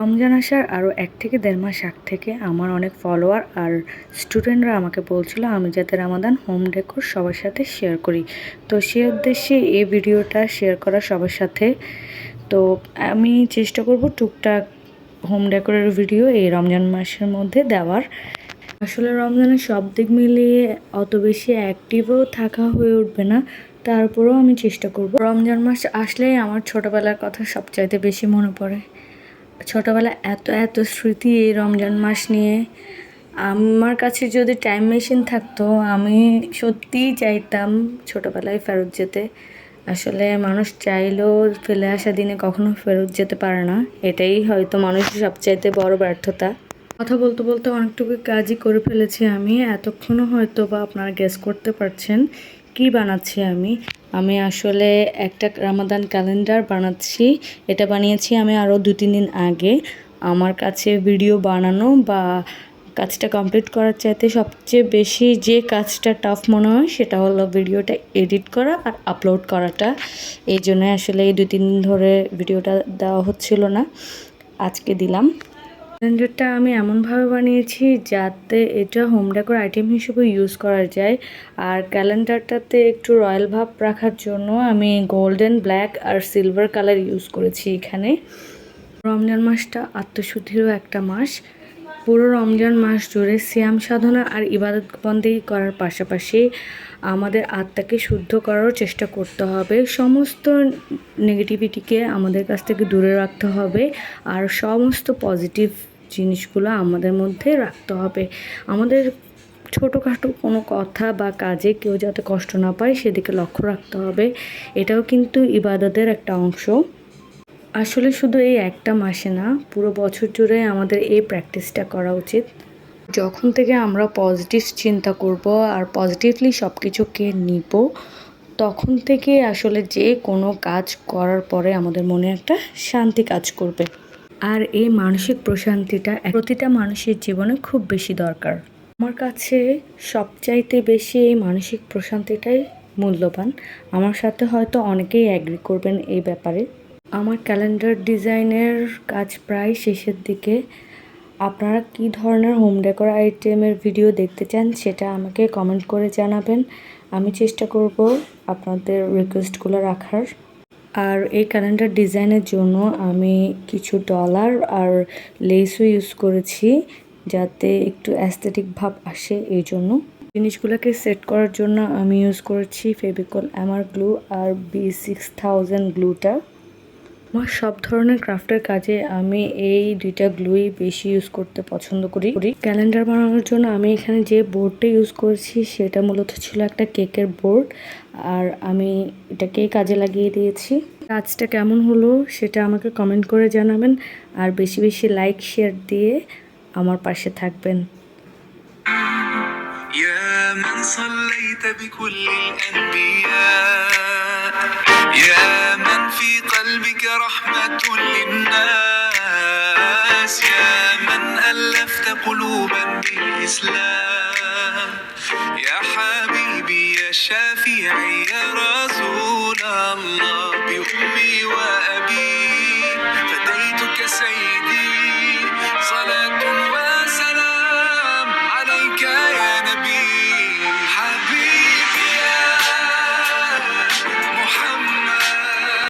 রমজান আসার আরও 1 থেকে 1.5 মাস আগ থেকে আমার অনেক ফলোয়ার আর স্টুডেন্টরা আমাকে বলছিল আমি যাতে রামাদান হোম ডেকোর সবার সাথে শেয়ার করি। তো সেই উদ্দেশ্যে এই ভিডিওটা শেয়ার করা সবার সাথে। তো আমি চেষ্টা করব টুকটাক হোম ডেকোরের ভিডিও এই রমজান মাসের মধ্যে দেওয়ার। আসলে রমজানের সব দিক মিলিয়ে অত বেশি অ্যাক্টিভও থাকা হয়ে উঠবে না, তারপরেও আমি চেষ্টা করব। রমজান মাস আসলেই আমার ছোটোবেলার কথা সবচাইতে বেশি মনে পড়ে। ছোটোবেলা এত এত স্মৃতি এই রমজান মাস নিয়ে। আমার কাছে যদি টাইম মেশিন থাকতো আমি সত্যিই চাইতাম ছোটোবেলায় ফেরত যেতে। আসলে মানুষ চাইলেও ফেলে আসা দিনে কখনো ফেরত যেতে পারে না, এটাই হয়তো মানুষের সবচাইতে বড় ব্যর্থতা। কথা বলতে বলতে অনেকটুকু কাজই করে ফেলেছি আমি। এতক্ষণও হয়তো বা আপনারা গেস করতে পারছেন কি বানাচ্ছি আমি আসলে একটা রামাদান ক্যালেন্ডার বানাচ্ছি। এটা বানিয়েছি আমি আরও 2-3 দিন আগে। আমার কাছে ভিডিও বানানো বা কাজটা কমপ্লিট করার চাইতে সবচেয়ে বেশি যে কাজটা টাফ মনে হয় সেটা হলো ভিডিওটা এডিট করা আর আপলোড করাটা। এই জন্য আসলে এই 2-3 দিন ধরে ভিডিওটা দেওয়া হচ্ছিল না, আজকে দিলাম। ক্যালেন্ডারটা আমি এমনভাবে বানিয়েছি যাতে এটা হোম ডেকোর আইটেম হিসেবে ইউজ করা যায়। আর ক্যালেন্ডারটাতে একটু রয়্যাল ভাব রাখার জন্য আমি গোল্ডেন, ব্ল্যাক আর সিলভার কালার ইউজ করেছি এখানে। রমজান মাসটা আত্মশুদ্ধিরও একটা মাস। পুরো রমজান মাস জুড়ে সিয়াম সাধনা আর ইবাদত বন্দেগী করার পাশাপাশি আমাদের আত্মাকে শুদ্ধ করারও চেষ্টা করতে হবে। সমস্ত নেগেটিভিটিকে আমাদের কাছ থেকে দূরে রাখতে হবে আর সমস্ত পজিটিভ জিনিসগুলো আমাদের মধ্যে রাখতে হবে। আমাদের ছোটোখাটো কোনো কথা বা কাজে কেউ যাতে কষ্ট না পায় সেদিকে লক্ষ্য রাখতে হবে। এটাও কিন্তু ইবাদতের একটা অংশ। আসলে শুধু এই একটা মাসে না, পুরো বছর জুড়ে আমাদের এই প্র্যাকটিসটা করা উচিত। যখন থেকে আমরা পজিটিভ চিন্তা করব আর পজিটিভলি সব কিছুকে নিব, তখন থেকে আসলে যে কোনো কাজ করার পরে আমাদের মনে একটা শান্তি কাজ করবে। আর এই মানসিক প্রশান্তিটা প্রতিটা মানুষের জীবনে খুব বেশি দরকার। আমার কাছে সবচাইতে বেশি এই মানসিক প্রশান্তিটাই মূল্যবান। আমার সাথে হয়তো অনেকেই অ্যাগ্রি করবেন এই ব্যাপারে। আমার ক্যালেন্ডার ডিজাইনের কাজ প্রায় শেষের দিকে। আপনারা কী ধরনের হোম ডেকোর আইটেমের ভিডিও দেখতে চান সেটা আমাকে কমেন্ট করে জানাবেন। আমি চেষ্টা করব আপনাদের রিকোয়েস্টগুলো রাখার। আর এই ক্যালেন্ডার ডিজাইনের জন্য আমি কিছু ডলার আর লেসও ইউজ করেছি যাতে একটু অ্যাস্থেটিক ভাব আসে। এই জন্য জিনিসগুলোকে সেট করার জন্য আমি ইউজ করেছি ফেভিকল এমআর গ্লু আর B6000 গ্লুটা। আমার সব ধরনের ক্রাফটের কাজে আমি এই 2টা গ্লুই বেশি ইউজ করতে পছন্দ করি। ক্যালেন্ডার বানানোর জন্য আমি এখানে যে বোর্ডটা ইউজ করেছি সেটা মূলত ছিল একটা কেকের বোর্ড, আর আমি এটাকেই কাজে লাগিয়ে দিয়েছি। কাজটা কেমন হলো সেটা আমাকে কমেন্ট করে জানাবেন আর বেশি বেশি লাইক শেয়ার দিয়ে আমার পাশে থাকবেন। يا من صليت بكل الأنبياء يا من في قلبك رحمة للناس يا من ألفت قلوبا بالإسلام يا حبيبي يا شافعي يا